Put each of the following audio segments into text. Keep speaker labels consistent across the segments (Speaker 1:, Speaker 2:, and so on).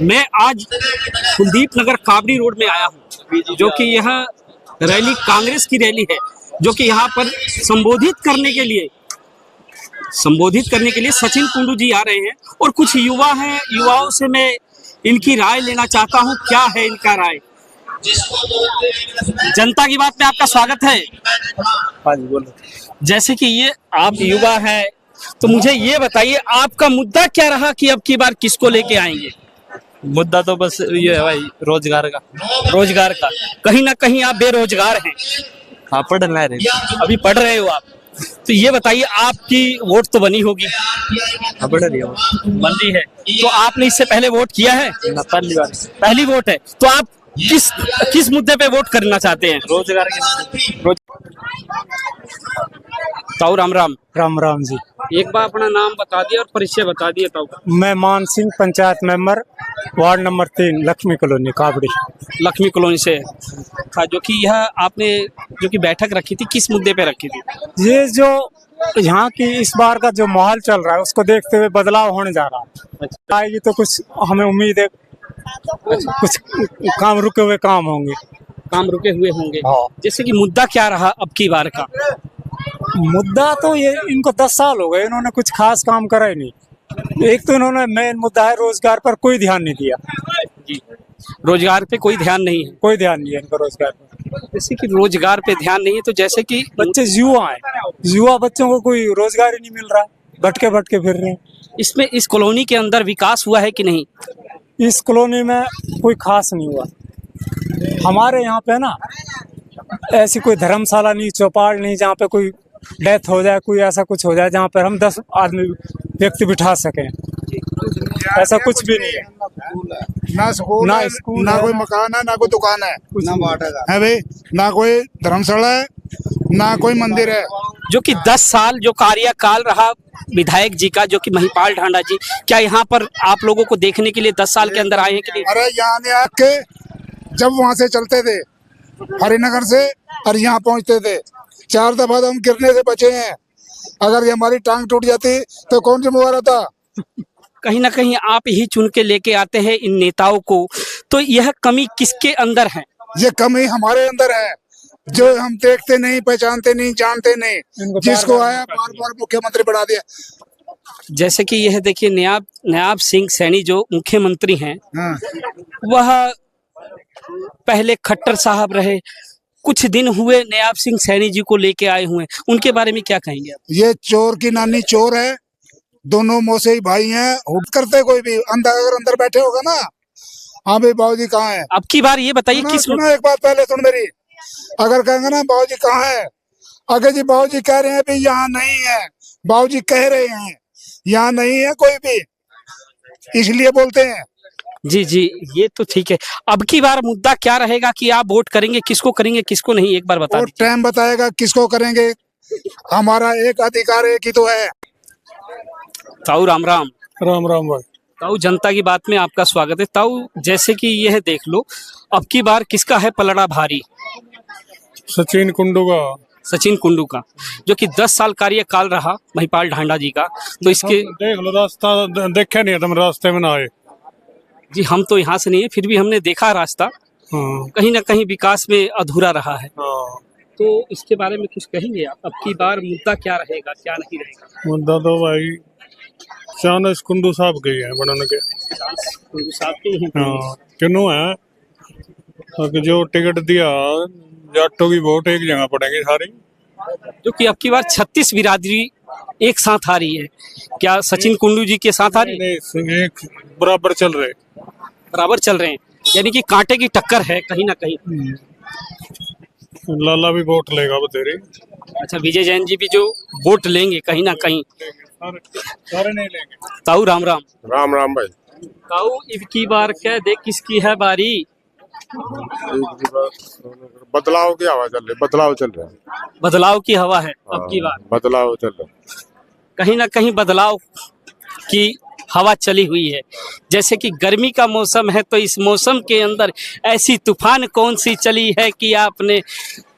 Speaker 1: मैं आज कुलदीप नगर काबरी रोड में आया हूँ, जो कि यह रैली कांग्रेस की रैली है, जो कि यहाँ पर संबोधित करने के लिए सचिन कुंडू जी आ रहे हैं और कुछ युवा हैं। युवाओं से मैं इनकी राय लेना चाहता हूँ, क्या है इनका राय। जनता की बात में आपका स्वागत है।
Speaker 2: हाँ जी, बोलो।
Speaker 1: जैसे कि ये आप युवा हैं, तो मुझे ये बताइए आपका मुद्दा क्या रहा कि अब की बार किसको लेके आएंगे।
Speaker 2: मुद्दा तो बस ये है भाई, रोजगार का।
Speaker 1: रोजगार का। कहीं ना कहीं आप बेरोजगार हैं।
Speaker 2: हाँ, पढ़ना है।
Speaker 1: अभी पढ़ रहे हो आप, तो ये बताइए आपकी वोट तो बनी होगी।
Speaker 2: हाँ, पढ़ रही हो।
Speaker 1: बन रही है, तो आपने इससे पहले वोट किया है?
Speaker 2: ना, पहली बार।
Speaker 1: पहली वोट है, तो आप किस मुद्दे पे वोट करना चाहते हैं?
Speaker 2: रोजगार के।
Speaker 1: ताऊ राम राम।
Speaker 3: राम राम जी।
Speaker 1: एक बार अपना नाम बता दिए और परिचय बता दिए ताऊ।
Speaker 3: मैं मान Singh, panchayat member, ward number 3, Lakshmi colony, Kabadi.
Speaker 1: Lakshmi colony से था। जो कि यह आपने जो कि बैठक रखी थी, किस मुद्दे पे रखी थी?
Speaker 3: ये जो यहाँ की इस बार का जो माहौल चल रहा है, उसको देखते हुए बदलाव होने जा रहा है।
Speaker 1: अच्छा।
Speaker 3: आएगी तो कुछ हमें उम्मीद है, कुछ काम रुके हुए काम होंगे।
Speaker 1: काम रुके हुए होंगे।
Speaker 3: हाँ।
Speaker 1: जैसे कि मुद्दा क्या रहा अब की बार का?
Speaker 3: मुद्दा तो ये, इनको 10 साल हो गए, इन्होंने कुछ खास काम करा ही नहीं। एक तो इन्होंने मेन मुद्दा है रोजगार पर कोई ध्यान नहीं दिया।
Speaker 1: जी, रोजगार पे कोई ध्यान नहीं है।
Speaker 3: कोई ध्यान नहीं है इनको रोजगार पर।
Speaker 1: जैसे कि रोजगार पे ध्यान नहीं है, तो जैसे कि
Speaker 3: बच्चे युवा हैं, युवा बच्चों को कोई रोजगार ही नहीं मिल रहा, भटके भटके फिर रहे हैं।
Speaker 1: इसमें इस कॉलोनी के अंदर विकास हुआ है कि नहीं?
Speaker 3: इस कॉलोनी में कोई खास नहीं हुआ। हमारे यहाँ पे ना ऐसी कोई धर्मशाला नहीं, चौपाल नहीं, जहाँ पे कोई डेथ हो जाए, कोई ऐसा कुछ हो जाए जहाँ पर हम 10 आदमी व्यक्ति बिठा सकें, ऐसा कुछ भी नहीं है।
Speaker 4: ना स्कूल ना कोई मकान है, ना कोई दुकान है, है भाई, ना कोई धर्मशाला है, ना कोई मंदिर है।
Speaker 1: जो कि 10 साल जो कार्यकाल रहा विधायक जी का, जो कि महिपाल ढांडा जी, क्या यहाँ पर आप लोगों को देखने के लिए 10 साल के अंदर आए हैं कि नहीं?
Speaker 4: अरे यहाँ ने आके जब वहां से चलते थे हरिनगर से और यहाँ पहुंचते थे, 4 दफा तो हम गिरने से बचे हैं। अगर ये हमारी टांग टूट जाती तो कौन जिम्मेवार होता?
Speaker 1: कहीं ना कहीं आप ही चुन के लेके आते हैं इन नेताओं को, तो यह कमी किसके अंदर है?
Speaker 4: ये कमी हमारे अंदर है, जो हम देखते नहीं, पहचानते नहीं, जानते नहीं। जिसको आया बार बार मुख्यमंत्री बना दिया।
Speaker 1: जैसे कि यह देखिए नायाब सिंह सैनी जो मुख्यमंत्री हैं,
Speaker 4: हाँ।
Speaker 1: वह पहले खट्टर साहब रहे, कुछ दिन हुए नायाब सिंह सैनी जी को लेके आए हुए, उनके बारे में क्या कहेंगे आप?
Speaker 4: ये चोर की नानी चोर है, दोनों मौसेई भाई हैं। हुट करते कोई भी अगर अंदर बैठे होगा ना, हाँ भाई बाबूजी कहाँ है?
Speaker 1: अब की बार ये बताइए किस
Speaker 4: सुनो एक बात पहले सुन मेरी। अगर कहेंगे ना बाबूजी कहाँ है, अगर जी बाबूजी कह रहे हैं भी यहाँ नहीं है, बाबूजी कह रहे हैं यहाँ नहीं है कोई भी, इसलिए बोलते हैं।
Speaker 1: जी जी, ये तो ठीक है। अब की बार मुद्दा क्या रहेगा कि आप वोट करेंगे, किसको करेंगे किसको नहीं, एक बार बता दीजिए।
Speaker 4: टाइम बताएगा किसको करेंगे। हमारा एक अधिकार एक ही तो है।
Speaker 1: ताऊ राम राम।
Speaker 3: राम राम भाई।
Speaker 1: ताऊ, जनता की बात में आपका स्वागत है। ताऊ, जैसे कि यह देख लो, अब की बार किसका है पलड़ा भारी?
Speaker 3: सचिन कुंडू का।
Speaker 1: सचिन कुंडू का, जो कि 10 साल कार्यकाल रहा महिपाल ढांडा जी का। तो इसके
Speaker 3: देख लो, रास्ता देखा नहीं है तुम, रास्ते में ना आए।
Speaker 1: जी, हम तो यहाँ से नहीं है, फिर भी हमने देखा रास्ता।
Speaker 3: हाँ।
Speaker 1: कहीं ना कहीं विकास में अधूरा रहा है।
Speaker 3: हाँ।
Speaker 1: तो इसके बारे में कुछ कहेंगे आप? अब की बार मुद्दा क्या रहेगा, क्या नहीं रहेगा?
Speaker 3: मुद्दा तो भाई चांस कुंडू साहब के है बनाने के।
Speaker 1: कुंडू साहब के ही हैं।
Speaker 3: हाँ, क्यों है कि जो टिकट दिया, जाटों की वोट एक जगह पड़ेगी सारी।
Speaker 1: जो कि अब की बार 36 बिरादरी एक साथ आ रही है। क्या सचिन कुंडू जी के साथ आ रही है?
Speaker 3: नहीं, एक बराबर चल रहे।
Speaker 1: बराबर चल रहे हैं, यानी कि कांटे की टक्कर है कहीं ना कहीं।
Speaker 3: लाला भी वोट लेगा बतेरे।
Speaker 1: अच्छा, विजय जैन जी भी जो वोट लेंगे कहीं ना कहीं।
Speaker 3: सारे नहीं लेंगे।
Speaker 1: ताऊ राम राम।
Speaker 4: राम राम भाई।
Speaker 1: ताऊ, इनकी बार क्या देख किसकी है बारी?
Speaker 4: बदलाव की हवा चल रही, बदलाव चल रहा है।
Speaker 1: बदलाव की हवा है अब की बार।
Speaker 4: बदलाव चल रहा है।
Speaker 1: कहीं ना कहीं बदलाव की हवा चली हुई है। जैसे कि गर्मी का मौसम है, तो इस मौसम के अंदर ऐसी तूफान कौन सी चली है कि आपने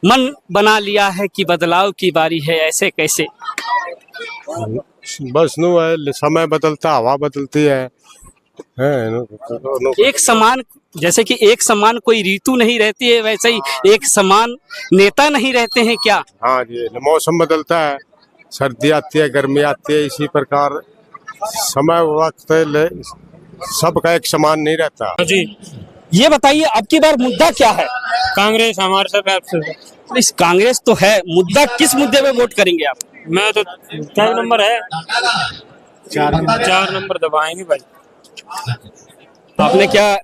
Speaker 1: मन बना लिया है कि बदलाव की बारी है? ऐसे कैसे?
Speaker 4: बस नो है, समय बदलता, हवा बदलती है,
Speaker 5: है
Speaker 1: एक समान, जैसे कि एक समान कोई ऋतु नहीं रहती है, वैसे ही एक समान नेता नहीं रहते हैं क्या?
Speaker 5: हाँ जी, मौसम बदलता है, सर्दी आती है, गर्मी आती है, इसी प्रकार समय वक्त सबका एक समान नहीं रहता
Speaker 2: जी।
Speaker 1: ये बताइए अब की बार मुद्दा क्या है?
Speaker 2: कांग्रेस हमारे सब
Speaker 1: इस कांग्रेस तो है, मुद्दा किस मुद्दे पे वोट करेंगे आप?
Speaker 2: मैं तो क्या नंबर है, 4 नंबर दबाएंगे भाई।
Speaker 1: आपने क्या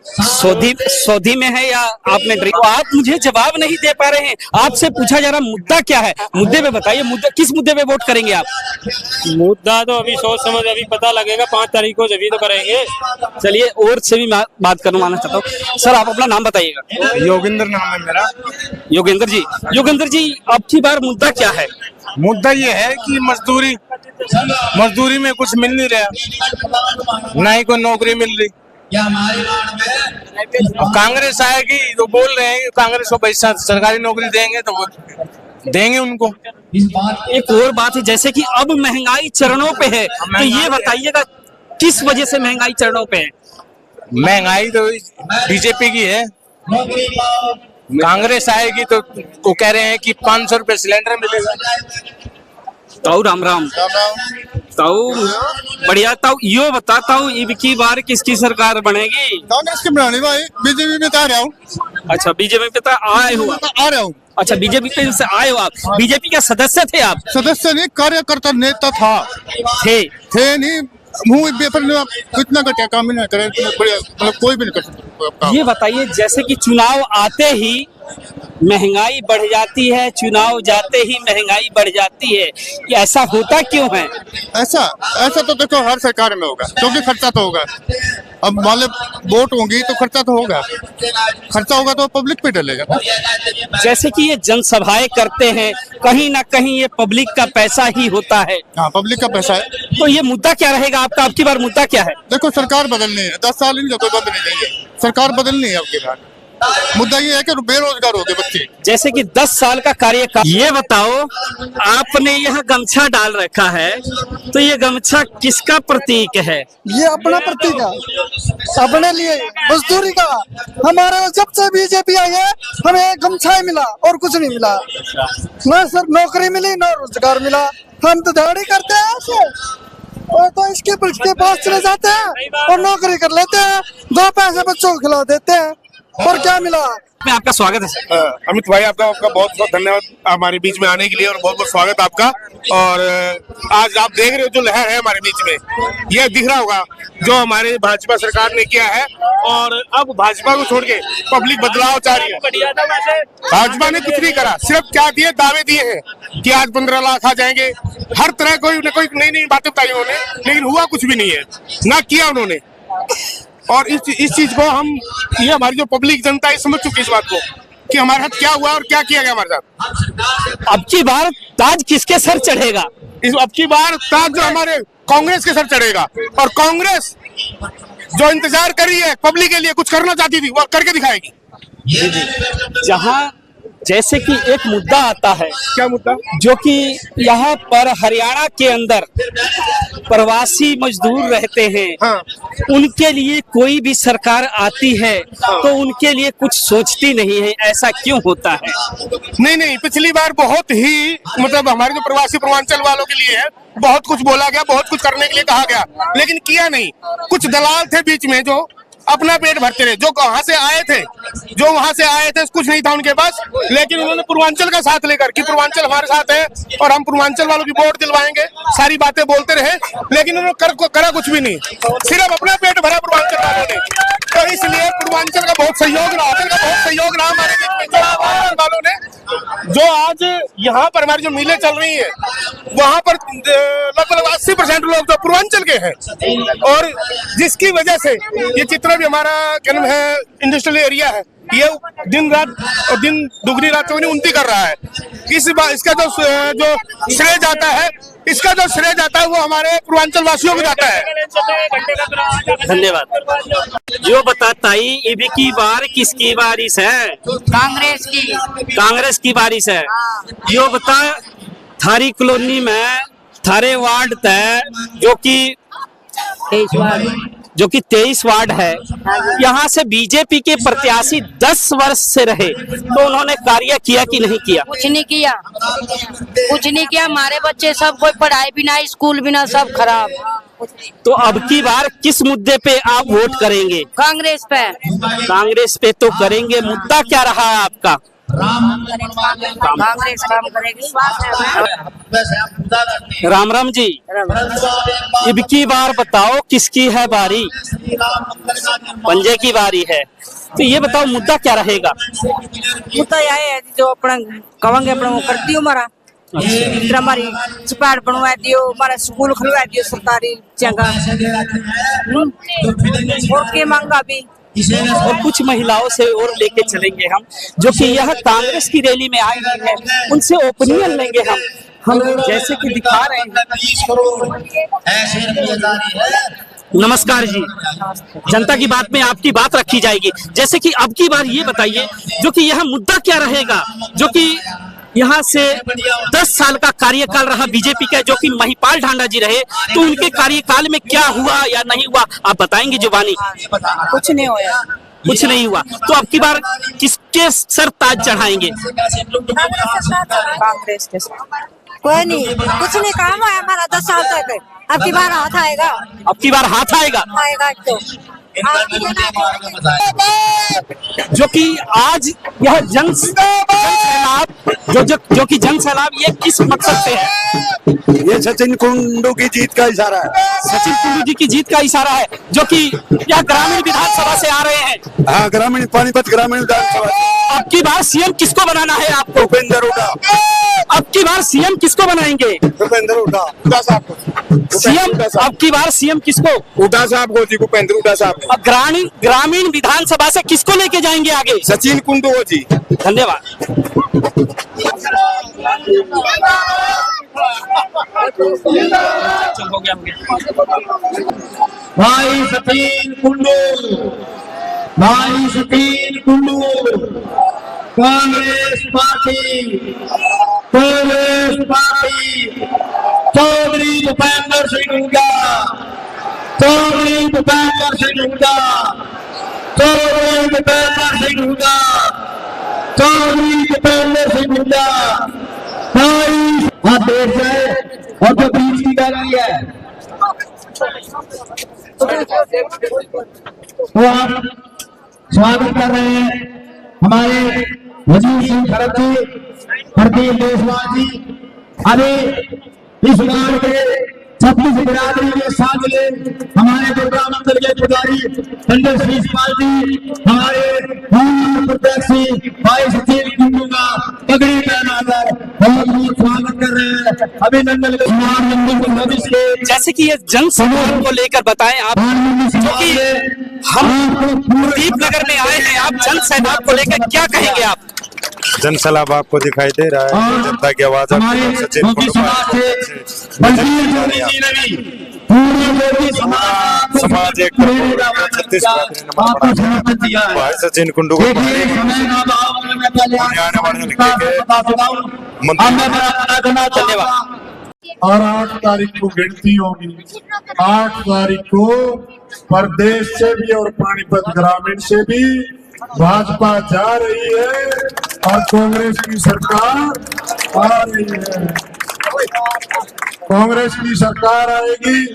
Speaker 1: सौदी में है या आपने आप मुझे जवाब नहीं दे पा रहे हैं। आपसे पूछा जा रहा मुद्दा क्या है, मुद्दे पे बताइए, मुद्दा किस मुद्दे पे वोट करेंगे आप?
Speaker 2: मुद्दा तो अभी सोच समझ अभी पता लगेगा, 5 तारीख को जब तो करेंगे।
Speaker 1: चलिए और से भी मैं बात करवाना चाहता हूँ। सर आप अपना नाम बताइएगा।
Speaker 6: योगेंद्र नाम है मेरा।
Speaker 1: योगेंद्र जी अब की बार मुद्दा क्या है?
Speaker 6: मुद्दा ये है कि मजदूरी में कुछ मिल नहीं रहा, ना ही कोई नौकरी मिल रही। अब कांग्रेस आएगी तो बोल रहे हैं कि कांग्रेस को पैसा सरकारी नौकरी देंगे तो वो देंगे उनको।
Speaker 1: एक और बात है, जैसे कि अब महंगाई चरणों पे है, तो ये बताइएगा किस वजह से महंगाई चरणों पे है?
Speaker 6: महंगाई तो बीजेपी की है, कांग्रेस आएगी तो वो कह रहे हैं कि 500 रुपए सिलेंडर मिलेगा।
Speaker 1: ताऊ राम ताऊ बढ़िया। ताऊ यो बताता हूँ, अब की बार किसकी सरकार बनेगी?
Speaker 7: कांग्रेस की बनानी भाई, बीजेपी में आ रहा हूँ।
Speaker 1: अच्छा बीजेपी पे तो आए हो आप?
Speaker 7: आ रहा हूँ।
Speaker 1: अच्छा बीजेपी पे से आए हो आप? बीजेपी का सदस्य थे आप?
Speaker 7: सदस्य नहीं, कार्यकर्ता नेता था। थे नहीं, मुंह पेपर में इतना घटिया काम नहीं करे, मतलब कोई भी नहीं कर सकता।
Speaker 1: ये बताइए, जैसे कि चुनाव आते ही महंगाई बढ़ जाती है, चुनाव जाते ही महंगाई बढ़ जाती है, ये ऐसा होता क्यों है?
Speaker 7: ऐसा तो देखो हर सरकार में होगा, क्योंकि खर्चा तो होगा। अब मान लो वोट होंगी तो खर्चा तो होगा, खर्चा होगा तो पब्लिक पे डलेगा।
Speaker 1: जैसे कि ये जनसभाएं करते हैं, कहीं ना कहीं ये पब्लिक का पैसा ही होता है।
Speaker 7: हाँ, पब्लिक का पैसा है।
Speaker 1: तो ये मुद्दा क्या रहेगा आपका? अब की बार मुद्दा क्या है?
Speaker 7: देखो सरकार बदलनी है, 10 साल नहीं, कोई बंद नहीं है, सरकार बदलनी है आपके बाद। मुद्दा ये है कि बेरोजगार हो गए बच्चे।
Speaker 1: जैसे कि 10 साल का कार्यकाल। ये बताओ, आपने यह गमछा डाल रखा है, तो ये गमछा किसका प्रतीक है?
Speaker 8: ये अपना प्रतीक है, अपने लिए मजदूरी का। हमारे जब से बीजेपी आई है हमें गमछा ही मिला और कुछ नहीं मिला, ना सर नौकरी मिली ना रोजगार मिला। हम तो दिहाड़ी करते हैं ऐसे, और तो इसके पास चले जाते हैं और नौकरी कर लेते हैं, 2 पैसे बच्चों को खिला देते हैं, और क्या मिला?
Speaker 1: में आपका स्वागत है सर।
Speaker 5: अमित भाई, आपका बहुत बहुत धन्यवाद हमारे बीच में आने के लिए, और बहुत बहुत स्वागत आपका। और आज आप देख रहे हो जो लहर है हमारे बीच में, यह दिख रहा होगा जो हमारे भाजपा सरकार ने किया है। और अब भाजपा को छोड़ के पब्लिक बदलाव चाह रही है। भाजपा ने कुछ नहीं करा, सिर्फ क्या दिए, दावे दिए हैं कि आज 15 लाख आ जाएंगे, हर तरह कोई नई नई बातें बताई उन्होंने, लेकिन हुआ कुछ भी नहीं है, ना किया उन्होंने। और इस चीज को ये हमारी जो पब्लिक जनता है समझ चुकी है इस बात को कि हमारे साथ क्या हुआ और क्या किया गया हमारे साथ।
Speaker 1: अब की बार ताज किसके सर चढ़ेगा?
Speaker 5: अब की बार ताज जो हमारे कांग्रेस के सर चढ़ेगा। और कांग्रेस जो इंतजार कर रही है पब्लिक के लिए, कुछ करना चाहती थी, वो करके दिखाएगी।
Speaker 1: जहां जैसे कि एक मुद्दा आता है,
Speaker 5: क्या मुद्दा?
Speaker 1: जो कि यहाँ पर हरियाणा के अंदर प्रवासी मजदूर रहते हैं।
Speaker 5: हाँ।
Speaker 1: उनके लिए कोई भी सरकार आती है तो उनके लिए कुछ सोचती नहीं है, ऐसा क्यों होता है?
Speaker 5: नहीं, पिछली बार बहुत ही मतलब हमारे जो प्रवासी पूर्वांचल वालों के लिए है, बहुत कुछ बोला गया, बहुत कुछ करने के लिए कहा गया, लेकिन किया नहीं। कुछ दलाल थे बीच में जो अपना पेट भरते रहे, जो वहां से आए थे कुछ नहीं था उनके पास, लेकिन उन्होंने पूर्वांचल का साथ लेकर कि पूर्वांचल हमारे साथ है और हम पूर्वांचल वालों की वोट दिलवाएंगे, सारी बातें बोलते रहे, लेकिन उन्होंने करा कुछ भी नहीं, सिर्फ अपना पेट भरा पूर्वांचल वालों ने। तो इसलिए पूर्वांचल का बहुत सहयोग रहा हमारे बीच में पूर्वांचल वालों ने, जो आज यहाँ पर हमारी जो मिलें चल रही है वहाँ पर लगभग 80% लोग तो पूर्वांचल के हैं, और जिसकी वजह से ये चित्र भी हमारा क्या नाम है इंडस्ट्रियल एरिया है, ये दिन दुगनी रात चौगनी उन्नति कर रहा है। इसका जो श्रेय जाता है वो हमारे पूर्वांचल वासियों को जाता है।
Speaker 1: धन्यवाद। जो बताताई इब की बार किसकी बारिश है? कांग्रेस की बारिश है। यो बता, थारी कॉलोनी में थारे वार्ड तय जो कि जो कि 23 वार्ड है, यहाँ से बीजेपी के प्रत्याशी 10 वर्ष से रहे, तो उन्होंने कार्य किया कि नहीं किया?
Speaker 9: कुछ नहीं किया, कुछ नहीं किया। हमारे बच्चे सब कोई पढ़ाई बिना, स्कूल बिना, सब खराब।
Speaker 1: तो अब की बार किस मुद्दे पे आप वोट करेंगे?
Speaker 9: कांग्रेस पे।
Speaker 1: कांग्रेस पे तो करेंगे। मुद्दा क्या रहा है आपका?
Speaker 9: कांग्रेस काम करेगी।
Speaker 1: राम राम जी, अब की बार बताओ किसकी है बारी? पंजे की बारी है, तो ये बताओ मुद्दा क्या रहेगा?
Speaker 9: मुद्दा यह है जो अपना कहेंगे अपना वो कर दियो हमारा, इतना हमारी स्पैड बनवा दियो, हमारा स्कूल खुलवा दियो सरकारी जगह, और के मांगा भी।
Speaker 1: और कुछ महिलाओं से और लेके चलेंगे हम, जो कि यह कांग्रेस की रैली में आई हुई है, उनसे ओपिनियन लेंगे हम जैसे कि दिखा रहे हैं। नमस्कार जी, जनता की बात में आपकी बात रखी जाएगी। जैसे कि अब की बार ये बताइए, जो कि यह मुद्दा क्या रहेगा, जो कि यहाँ से 10 साल का कार्यकाल रहा बीजेपी का, जो कि महिपाल ढांडा जी रहे, तो उनके कार्यकाल में क्या हुआ या नहीं हुआ आप बताएंगे जुबानी?
Speaker 9: कुछ नहीं हुआ,
Speaker 1: कुछ नहीं हुआ। तो अब की बार किसके सर ताज चढ़ाएंगे?
Speaker 9: कांग्रेस के। कोई नहीं, कुछ नहीं काम हुआ हमारा 10 साल तक। अब की बार हाथ आएगा,
Speaker 1: अब की बार हाथ आएगा,
Speaker 9: आएगा तो।
Speaker 1: जो कि आज यह जन सैलाब, जो कि जन सैलाब ये किस मकसद से है?
Speaker 10: ये सचिन कुंडू की जीत का इशारा है।
Speaker 1: सचिन कुंडू जी की जीत का इशारा है, जो कि यह ग्रामीण विधानसभा से आ रहे हैं।
Speaker 10: हाँ, ग्रामीण पानीपत ग्रामीण विधानसभा।
Speaker 1: अब की बार सीएम किसको बनाना है आपको?
Speaker 10: भूपेंद्र हुड्डा।
Speaker 1: अब की बार सीएम किसको बनाएंगे?
Speaker 10: भूपेंद्र हुड्डा साहब को।
Speaker 1: सीएम अब की बार सीएम किसको?
Speaker 10: हुड्डा साहब को जी, भूपेंद्र हुड्डा साहब।
Speaker 1: अब ग्रामीण विधानसभा से किसको लेके जाएंगे आगे?
Speaker 10: सचिन कुंडू हो जी।
Speaker 1: धन्यवाद।
Speaker 11: भाई सचिन कुंडू, भाई सचिन कुंडू, कांग्रेस पार्टी, कांग्रेस पार्टी, चौधरी भूपेंद्र सिंह हुड्डा, चौधरी भूपेंद्र सिंह हुड्डा, चौधरी भूपेंद्र सिंह हुड्डा, चौधरी भूपेंद्र सिंह हुड्डा। भाई हाथ देख जाए, और जो बीच की गैलरी है वो आप स्वागत कर रहे हैं हमारे वजीर सिंह खरब जी, प्रदीप देशवाल जी। अभी इस वार्ड के 26 बिरादरी में शामिल हमारे दुर्गा मंदिर के पुजारी संजय श्रीपाल जी, हमारे प्रत्याशी भाई सचिन कुंडू का पगड़ी पहनाकर बहुत बहुत स्वागत कर रहे हैं, अभिनंदन के।
Speaker 1: जैसे कि ये जन सैलाब को लेकर बताएं आप, क्योंकि हम प्रदीप नगर में आए हैं, आप जन सैलाब को लेकर क्या कहेंगे आप?
Speaker 10: जन सैलाब आपको दिखाई दे रहा है, जनता की आवाज सचिन कुंडू समाज एक भाई सचिन कुंडू को आने वाले
Speaker 1: धन्यवाद।
Speaker 12: और 8 तारीख को गिनती होगी। 8 तारीख को प्रदेश से भी और पानीपत ग्रामीण से भी भाजपा जा रही है और कांग्रेस की सरकार आ रही है। कांग्रेस की सरकार आएगी,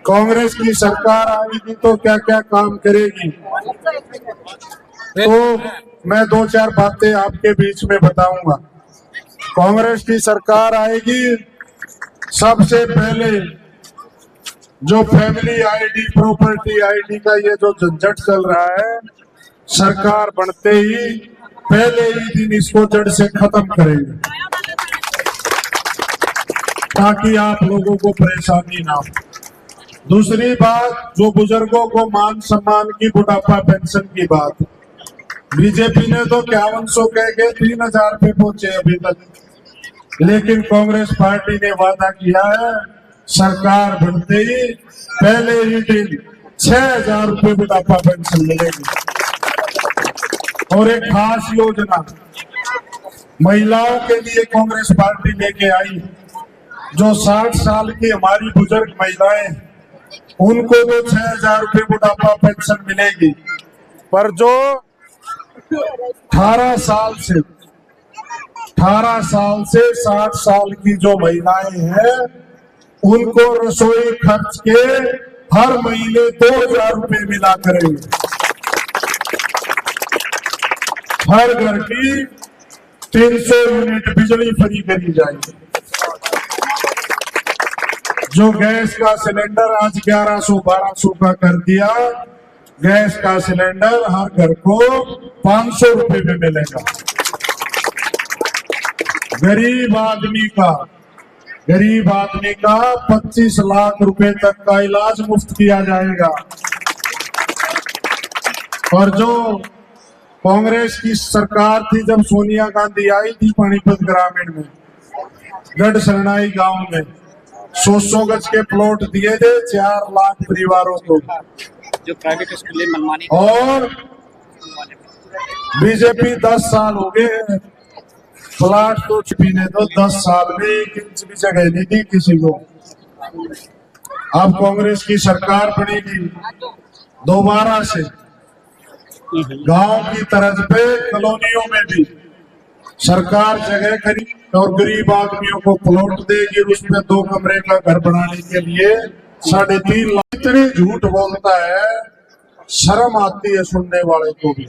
Speaker 12: कांग्रेस की सरकार आएगी तो क्या क्या काम करेगी, तो मैं 2-4 बातें आपके बीच में बताऊंगा। कांग्रेस की सरकार आएगी, सबसे पहले जो फैमिली आईडी, प्रॉपर्टी आईडी का ये जो झंझट चल रहा है, सरकार बनते ही पहले ही दिन इसको जड़ से खत्म करेंगे, ताकि आप लोगों को परेशानी ना हो। दूसरी बात, जो बुजुर्गों को मान सम्मान की बुढ़ापा पेंशन की बात, बीजेपी ने तो 5100 कह के 3000 पे पहुंचे अभी तक, लेकिन कांग्रेस पार्टी ने वादा किया है सरकार बनते ही पहले ही दिन 6000 रुपये बुढ़ापा पेंशन मिलेगी। और एक खास योजना महिलाओं के लिए कांग्रेस पार्टी लेके आई, जो 60 साल की हमारी बुजुर्ग महिलाएं, उनको तो 6,000 रुपये बुढ़ापा पेंशन मिलेगी, पर जो 18 साल से 60 साल की जो महिलाएं हैं, उनको रसोई खर्च के हर महीने 2,000 रुपये मिला करेंगे। हर घर की 300 यूनिट बिजली फ्री करी जाएगी। जो गैस का सिलेंडर आज 1100-1200 का कर दिया, गैस का सिलेंडर हर घर को 500 रुपए में मिलेगा। गरीब आदमी का 25 लाख रुपए तक का इलाज मुफ्त किया जाएगा। और जो कांग्रेस की सरकार थी, जब सोनिया गांधी आई थी पानीपत ग्रामीण में, गढ़ सरनाई गांव में 100 गज के प्लॉट दिए थे 4 लाख परिवारों को।
Speaker 1: जो प्राइवेट स्कूल मनमानी,
Speaker 12: और बीजेपी 10 साल हो गए, प्लाट तो छुपीने तो 10 साल में 1 इंच भी जगह नहीं दी किसी को। अब कांग्रेस की सरकार बनेगी दोबारा से, गांव की तर्ज पे कॉलोनियों में भी सरकार जगह खरीद और गरीब आदमियों को प्लॉट देगी, उसमें 2 कमरे का घर बनाने के लिए 3.5 लाख। इतनी झूठ बोलता है, शर्म आती है सुनने वाले को भी।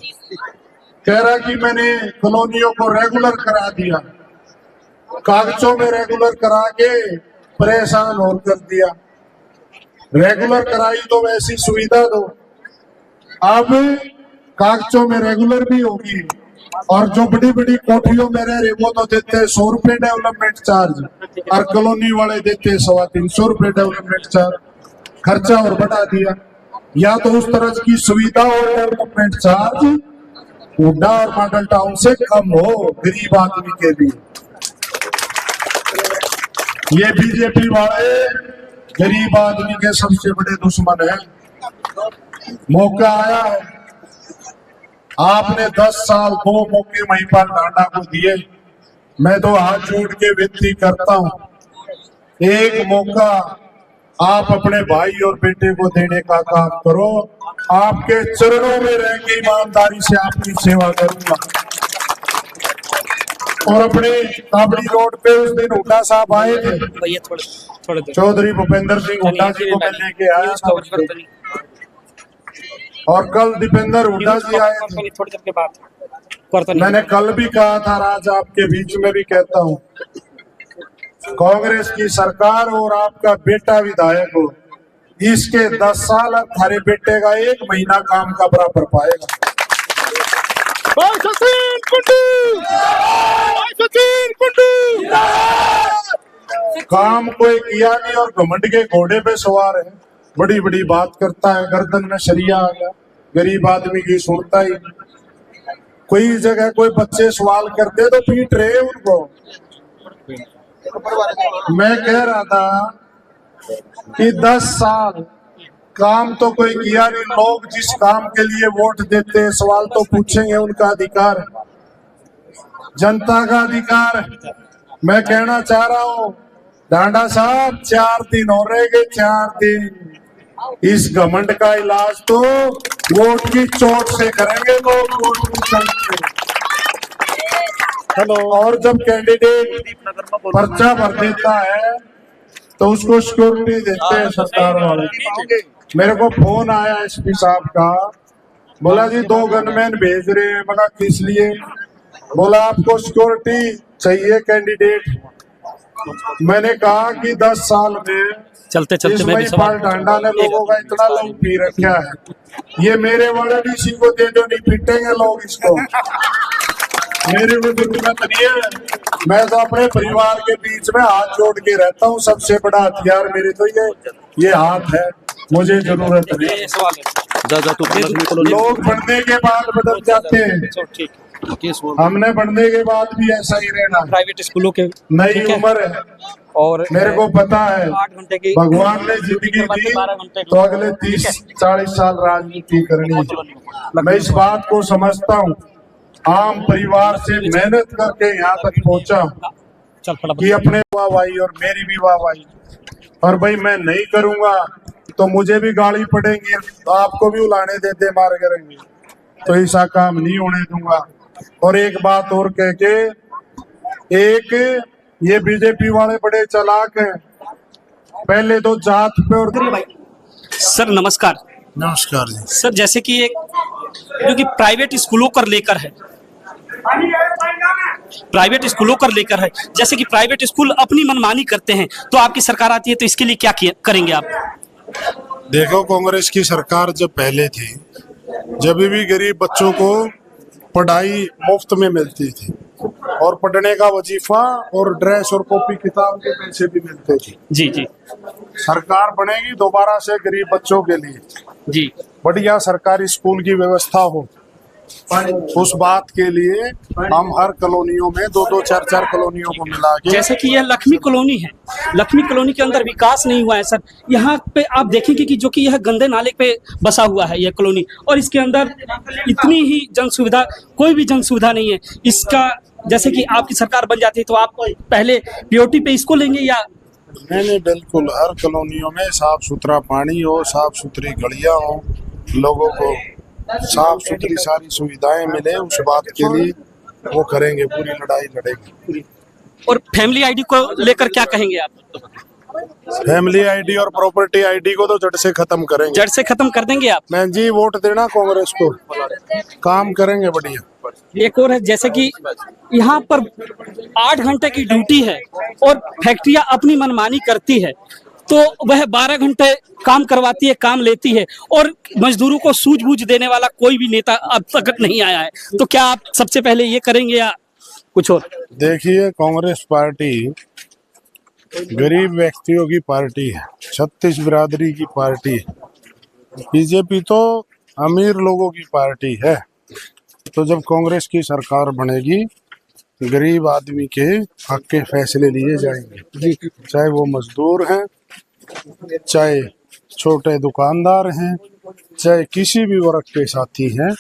Speaker 12: कह रहा कि मैंने कॉलोनियों को रेगुलर करा दिया, कागजों में रेगुलर करा के परेशान और कर दिया। रेगुलर कराई तो वैसी सुविधा दो, अब कागजों में रेगुलर भी होगी। और जो बड़ी बड़ी कोठियों में रह रहे वो तो देते हैं 100 रुपए डेवलपमेंट चार्ज, और कॉलोनी वाले देते हैं 325 रुपए डेवलपमेंट चार्ज। खर्चा और बढ़ा दिया। या तो उस तरह की सुविधा और डेवलपमेंट चार्ज हुड्डा और मॉडल टाउन से कम हो गरीब आदमी के लिए। ये बीजेपी वाले गरीब आदमी के सबसे बड़े दुश्मन हैं। मौका आया है, आपने 10 साल 2 मौके महिपाल टांडा को दिए। मैं तो हाथ जोड़ के विनती करता हूं, एक मौका आप अपने भाई और बेटे को देने का काम करो। आपके चरणों में रह के ईमानदारी से आपकी सेवा करूंगा। और अपने काबड़ी रोड पे उस दिन हुड्डा साहब आए थे, चौधरी भूपेंद्र सिंह हुड्डा जी को मैं लेके आया था, और कल दीपेंद्र हुड्डा जी आए थे। मैंने कल भी कहा था, आज आपके बीच में भी कहता हूँ, कांग्रेस की सरकार और आपका बेटा विधायक हो, इसके 10 साल थारे बेटे का 1 महीना काम का बराबर पाएगा। काम कोई किया नहीं और घमंड के घोड़े पे सवार है, बड़ी बड़ी बात करता है, गर्दन में सरिया आ गया, गरीब आदमी की सुनता ही। कोई जगह कोई बच्चे सवाल करते तो पीट रहे उनको। मैं कह रहा था कि 10 साल काम तो कोई किया नहीं। लोग जिस काम के लिए वोट देते हैं, सवाल तो पूछेंगे, उनका अधिकार है, जनता का अधिकार है। मैं कहना चाह रहा हूँ डांडा साहब, 4 दिन हो रहे गए, 4 दिन। इस घमंड का इलाज तो वोट की चोट से करेंगे लोग, वोट की चोट से। हेलो। और जब कैंडिडेट पर्चा भर देता है तो उसको सिक्योरिटी देते हैं सरकार वाले। मेरे को फोन आया एसपी साहब का, बोला जी 2 गनमैन भेज रहे हैं। मगर किस लिए? बोला आपको सिक्योरिटी चाहिए कैंडिडेट। मैंने कहा कि 10 साल में
Speaker 1: चलते चलते
Speaker 12: महिपाल टांडा ने लोगों का इतना लहू पी रखा है, ये मेरे वाले डीसी को दे दो, नहीं पीटेंगे लोग इसको। मेरे को जरूरत नहीं है, मैं तो अपने परिवार के बीच में हाथ जोड़ के रहता हूँ। सबसे बड़ा हथियार मेरे तो ये हाथ है, मुझे जरूरत नहीं। लोग बढ़ने के बाद बदल जाते हैं, हमने बढ़ने के बाद भी ऐसा ही रहना।
Speaker 1: प्राइवेट स्कूलों के
Speaker 12: नई उम्र है और मेरे को पता है भगवान ने जिंदगी दी तो अगले 30-40 साल राजनीति करनी है। मैं इस बात को समझता हूँ, आम परिवार से मेहनत करके यहाँ तक पहुँचा कि अपने वाहवाही और मेरी भी वाहवाही। और भाई मैं नहीं करूंगा तो मुझे भी गाली पड़ेंगी, तो आपको भी उलाने देते मार करेंगे। तो ऐसा काम नहीं होने दूंगा। और एक बात और कह के, एक ये बीजेपी वाले बड़े चालाक हैं, पहले तो जात पे और
Speaker 1: सर नमस्कार।
Speaker 12: नमस्कार जी।
Speaker 1: सर जैसे कि एक जो कि प्राइवेट स्कूलों को लेकर है, जैसे कि प्राइवेट स्कूल अपनी मनमानी करते हैं, तो आपकी सरकार आती है तो इसके लिए क्या करेंगे आप?
Speaker 12: देखो, कांग्रेस की सरकार जब पहले थी, जब भी गरीब बच्चों को पढ़ाई मुफ्त में मिलती थी और पढ़ने का वजीफा और ड्रेस और कॉपी किताब के पैसे भी मिलते थे।
Speaker 1: जी जी।
Speaker 12: सरकार बनेगी दोबारा से गरीब बच्चों के लिए
Speaker 1: जी,
Speaker 12: बढ़िया सरकारी स्कूल की व्यवस्था हो, उस बात के लिए हम हर कॉलोनियों में 2-2, 4-4 कॉलोनियों को मिला के,
Speaker 1: जैसे कि यह लक्ष्मी कॉलोनी है, लक्ष्मी कॉलोनी के अंदर विकास नहीं हुआ है सर। यहाँ पे आप देखेंगे कि जो कि यह गंदे नाले पे बसा हुआ है यह कॉलोनी, और इसके अंदर इतनी ही जन सुविधा, कोई भी जन सुविधा नहीं है इसका। जैसे कि आपकी सरकार बन जाती है तो आप पहले पीओटी पे इसको लेंगे या?
Speaker 12: नहीं, बिल्कुल हर कॉलोनियों में साफ सुथरा पानी हो, साफ सुथरी गलियां हो, लोगों को साफ सुथरी सारी सुविधाएं मिले, उस बात के लिए वो करेंगे, पूरी लड़ाई लड़ेंगे।
Speaker 1: और फैमिली आईडी को लेकर क्या कहेंगे आप?
Speaker 12: फैमिली आईडी और प्रॉपर्टी आईडी को तो जड़ से खत्म करेंगे।
Speaker 1: जड़ से खत्म कर देंगे आप?
Speaker 12: मैं जी, वोट देना कांग्रेस को, काम करेंगे बढ़िया।
Speaker 1: एक और है, जैसे कि यहाँ पर 8 घंटे की ड्यूटी है और फैक्ट्रियां अपनी मनमानी करती है, तो वह 12 घंटे काम करवाती है, काम लेती है, और मजदूरों को सूझबूझ देने वाला कोई भी नेता अब तक नहीं आया है। तो क्या आप सबसे पहले ये करेंगे या कुछ और?
Speaker 12: देखिए, कांग्रेस पार्टी गरीब व्यक्तियों की पार्टी है, 36 बिरादरी की पार्टी है। बीजेपी तो अमीर लोगों की पार्टी है। तो जब कांग्रेस की सरकार बनेगी, गरीब आदमी के हक के फैसले लिए जाएंगे, चाहे वो मजदूर हैं, चाहे छोटे दुकानदार हैं, चाहे किसी भी वर्ग के साथी हैं,